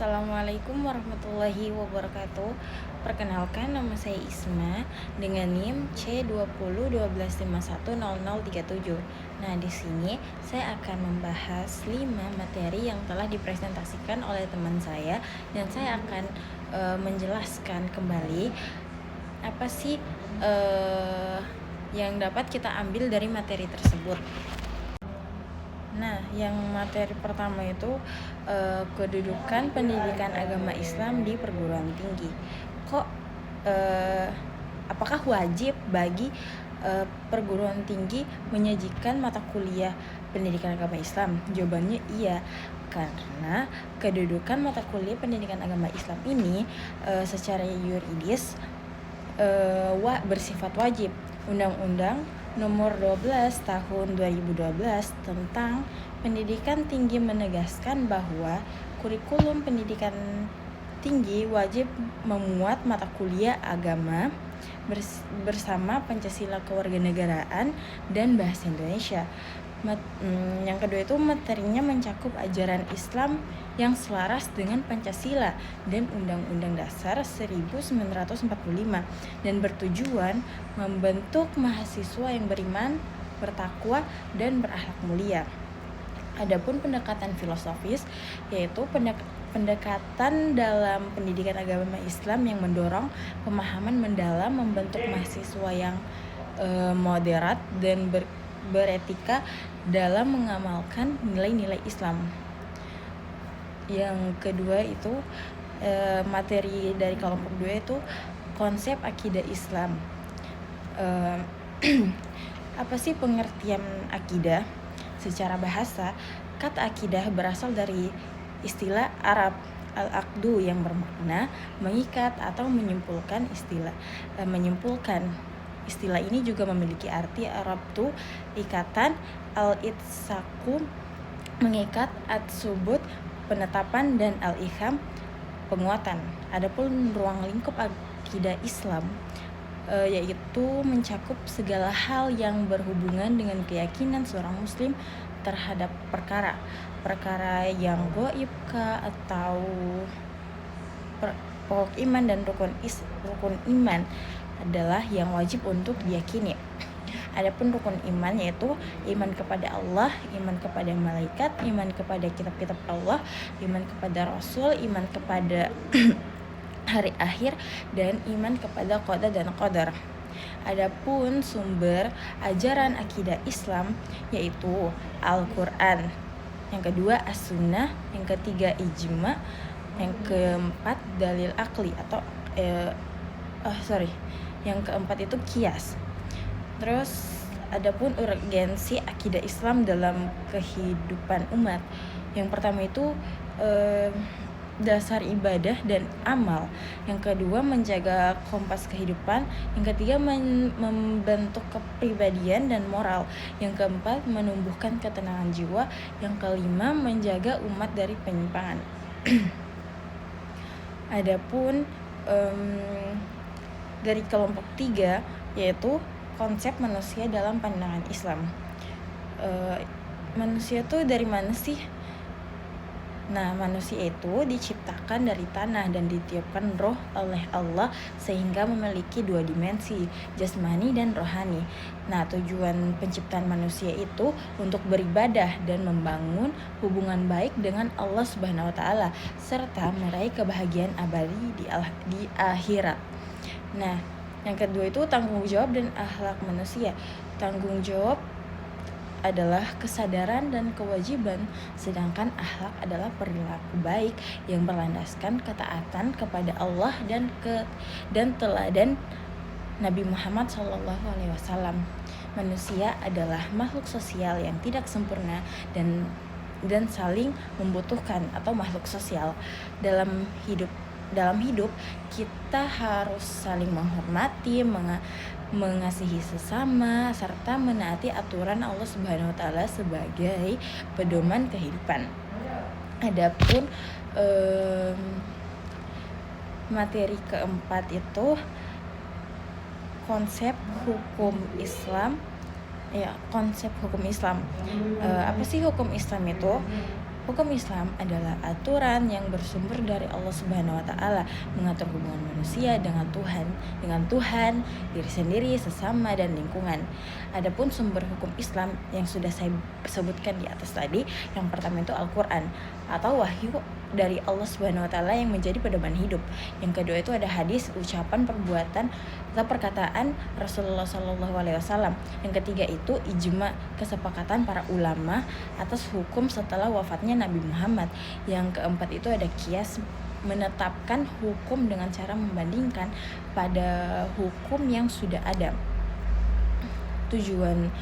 Assalamualaikum warahmatullahi wabarakatuh. Perkenalkan, nama saya Isma dengan NIM C2012510037. Nah, di sini saya akan membahas 5 materi yang telah dipresentasikan oleh teman saya, dan saya akan menjelaskan kembali apa sih yang dapat kita ambil dari materi tersebut. Nah, yang materi pertama itu kedudukan pendidikan agama Islam di perguruan tinggi. Apakah wajib bagi perguruan tinggi menyajikan mata kuliah pendidikan agama Islam? Jawabannya iya, karena kedudukan mata kuliah pendidikan agama Islam ini secara yuridis bersifat wajib. Undang-Undang Nomor 12 Tahun 2012 tentang Pendidikan Tinggi menegaskan bahwa kurikulum pendidikan tinggi wajib memuat mata kuliah agama bersama Pancasila Kewarganegaraan dan Bahasa Indonesia. Yang kedua itu materinya mencakup ajaran Islam yang selaras dengan Pancasila dan Undang-Undang Dasar 1945 dan bertujuan membentuk mahasiswa yang beriman, bertakwa, dan berakhlak mulia. Adapun pendekatan filosofis, yaitu pendekatan dalam pendidikan agama Islam yang mendorong pemahaman mendalam, membentuk mahasiswa yang moderat dan beretika dalam mengamalkan nilai-nilai Islam. Yang kedua itu materi dari kelompok 2 itu konsep akidah Islam. Apa sih pengertian akidah? Secara bahasa, kata akidah berasal dari istilah Arab al-aqdu yang bermakna mengikat atau menyimpulkan. Istilah ini juga memiliki arti Arab tuh ikatan, al-itsaku mengikat, at-subut penetapan, dan al-iham penguatan. Adapun ruang lingkup akidah Islam yaitu mencakup segala hal yang berhubungan dengan keyakinan seorang muslim terhadap perkara yang gaib atau pokok iman, dan rukun iman adalah yang wajib untuk diyakini. Adapun rukun iman yaitu iman kepada Allah, iman kepada malaikat, iman kepada kitab-kitab Allah, iman kepada Rasul, iman kepada hari akhir, dan iman kepada qada dan qadar. Adapun sumber ajaran akidah Islam yaitu Al-Quran, yang kedua As-Sunnah, yang ketiga Ijma, yang keempat dalil akli atau yang keempat itu kias. Terus adapun urgensi akidah Islam dalam kehidupan umat, yang pertama itu dasar ibadah dan amal, yang kedua menjaga kompas kehidupan, yang ketiga membentuk kepribadian dan moral, yang keempat menumbuhkan ketenangan jiwa, yang kelima menjaga umat dari penyimpangan. Adapun dari kelompok 3 yaitu konsep manusia dalam pandangan Islam. Manusia tuh dari mana sih? Nah, manusia itu diciptakan dari tanah dan ditiupkan roh oleh Allah sehingga memiliki 2 dimensi, jasmani dan rohani. Nah, tujuan penciptaan manusia itu untuk beribadah dan membangun hubungan baik dengan Allah Subhanahu wa taala serta meraih kebahagiaan abadi di akhirat. Nah, yang kedua itu tanggung jawab dan akhlak manusia. Tanggung jawab adalah kesadaran dan kewajiban, sedangkan akhlak adalah perilaku baik yang berlandaskan ketaatan kepada Allah dan teladan Nabi Muhammad SAW. Manusia adalah makhluk sosial yang tidak sempurna dan saling membutuhkan atau makhluk sosial. Dalam hidup kita harus saling menghormati, mengasihi sesama, serta menaati aturan Allah Subhanahu wa taala sebagai pedoman kehidupan. Adapun materi keempat itu konsep hukum Islam. Apa sih hukum Islam itu? Hukum Islam adalah aturan yang bersumber dari Allah Subhanahu wa taala, mengatur hubungan manusia dengan Tuhan, diri sendiri, sesama dan lingkungan. Adapun sumber hukum Islam yang sudah saya sebutkan di atas tadi, yang pertama itu Al-Qur'an atau wahyu dari Allah Subhanahu wa taala yang menjadi pedoman hidup. Yang kedua itu ada hadis, ucapan, perbuatan atau perkataan Rasulullah SAW. Yang ketiga itu ijma, kesepakatan para ulama atas hukum setelah wafatnya Nabi Muhammad. Yang keempat itu ada qiyas, menetapkan hukum dengan cara membandingkan pada hukum yang sudah ada. Tujuan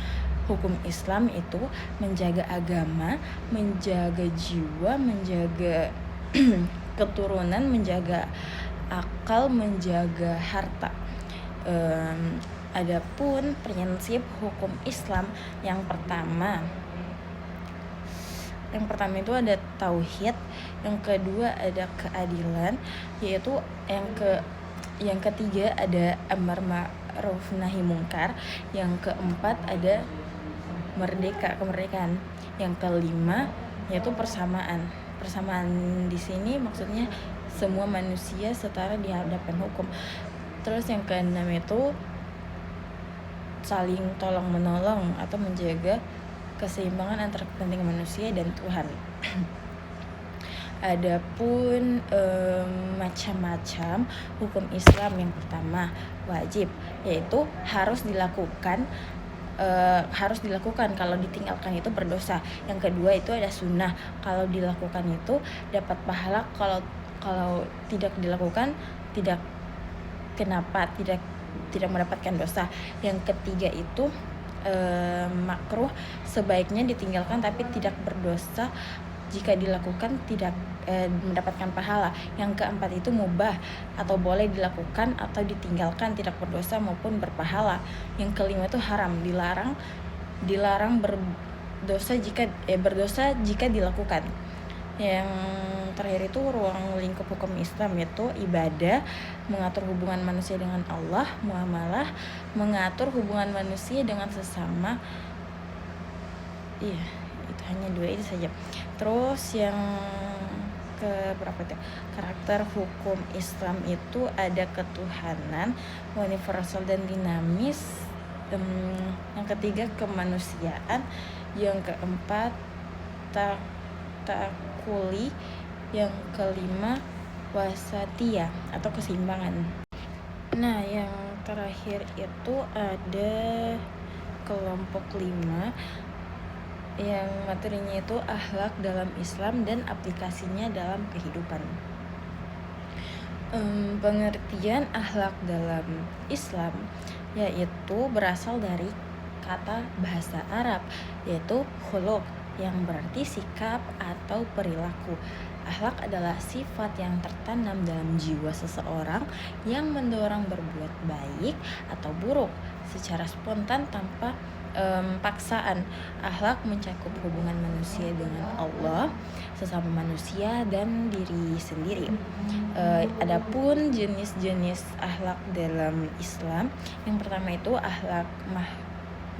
hukum Islam itu menjaga agama, menjaga jiwa, menjaga keturunan, menjaga akal, menjaga harta. Adapun prinsip hukum Islam yang pertama itu ada tauhid, yang kedua ada keadilan, yaitu yang ketiga ada amar ma'ruf nahi mungkar, yang keempat ada kemerdekaan, yang kelima yaitu persamaan di sini maksudnya semua manusia setara di hadapan hukum. Terus yang keenam itu saling tolong menolong atau menjaga keseimbangan antara kepentingan manusia dan Tuhan. Adapun macam-macam hukum Islam, yang pertama wajib, yaitu harus dilakukan kalau ditinggalkan itu berdosa. Yang kedua itu ada sunnah, kalau dilakukan itu dapat pahala, kalau tidak dilakukan tidak mendapatkan dosa. Yang ketiga itu makruh, sebaiknya ditinggalkan tapi tidak berdosa, jika dilakukan tidak mendapatkan pahala. Yang keempat itu mubah, atau boleh dilakukan atau ditinggalkan, tidak berdosa maupun berpahala. Yang kelima itu haram, dilarang berdosa jika dilakukan. Yang terakhir itu ruang lingkup hukum Islam, yaitu ibadah, mengatur hubungan manusia dengan Allah, muamalah, mengatur hubungan manusia dengan sesama. Iya, itu hanya dua itu saja. Terus yang keberapa itu? Karakter hukum Islam itu ada ketuhanan, universal dan dinamis. Yang ketiga kemanusiaan, yang keempat takuli, yang kelima wasatia atau keseimbangan. Nah, yang terakhir itu ada kelompok 5 yang materinya itu akhlak dalam Islam dan aplikasinya dalam kehidupan. Pengertian akhlak dalam Islam yaitu berasal dari kata bahasa Arab, yaitu khuluq, yang berarti sikap atau perilaku. Akhlak adalah sifat yang tertanam dalam jiwa seseorang yang mendorong berbuat baik atau buruk secara spontan tanpa paksaan. Akhlak mencakup hubungan manusia dengan Allah, sesama manusia, dan diri sendiri. Adapun jenis-jenis akhlak dalam Islam, yang pertama itu akhlak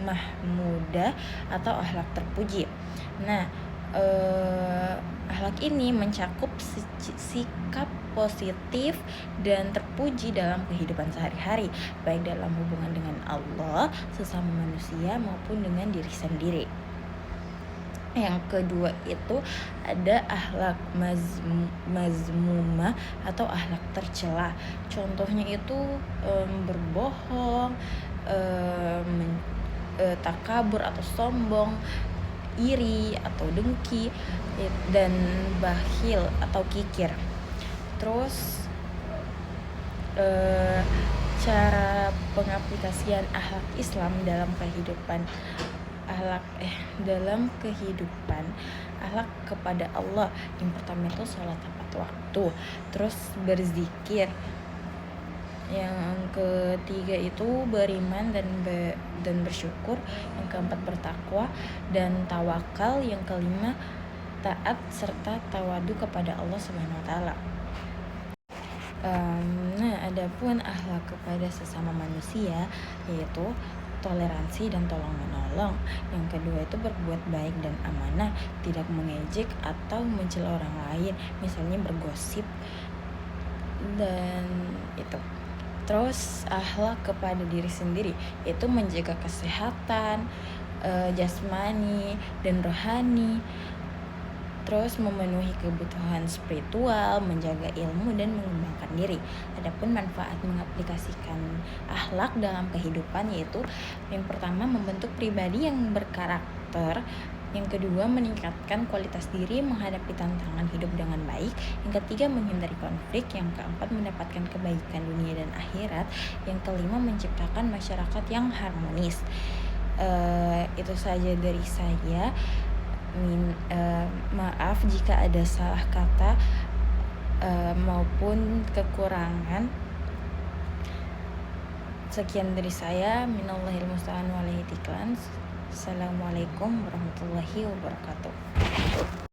mahmudah atau akhlak terpuji. Nah, akhlak ini mencakup sikap positif dan terpuji dalam kehidupan sehari-hari, baik dalam hubungan dengan Allah, sesama manusia, maupun dengan diri sendiri. Yang kedua itu ada akhlak mazmumah atau akhlak tercela. Contohnya itu berbohong, takabur atau sombong, iri atau dengki, dan bakhil atau kikir. Terus cara pengaplikasian akhlak Islam dalam kehidupan, akhlak kepada Allah. Yang pertama itu sholat tepat waktu, terus berzikir. Yang ketiga itu beriman dan bersyukur. Yang keempat bertakwa dan tawakal. Yang kelima taat serta tawadu kepada Allah Subhanahu wa taala. Nah, adapun akhlak kepada sesama manusia yaitu toleransi dan tolong menolong. Yang kedua itu berbuat baik dan amanah, tidak mengejek atau mencela orang lain, misalnya bergosip dan itu. Terus akhlak kepada diri sendiri, yaitu menjaga kesehatan jasmani dan rohani, terus memenuhi kebutuhan spiritual, menjaga ilmu dan mengembangkan diri. Adapun manfaat mengaplikasikan akhlak dalam kehidupan, yaitu yang pertama membentuk pribadi yang berkarakter, yang kedua meningkatkan kualitas diri menghadapi tantangan hidup dengan baik, yang ketiga menghindari konflik, yang keempat mendapatkan kebaikan dunia dan akhirat, yang kelima menciptakan masyarakat yang harmonis. Itu saja dari saya. Maaf jika ada salah kata maupun kekurangan. Sekian dari saya. Minallahil musta'an walaihi tiklan. Assalamualaikum warahmatullahi wabarakatuh.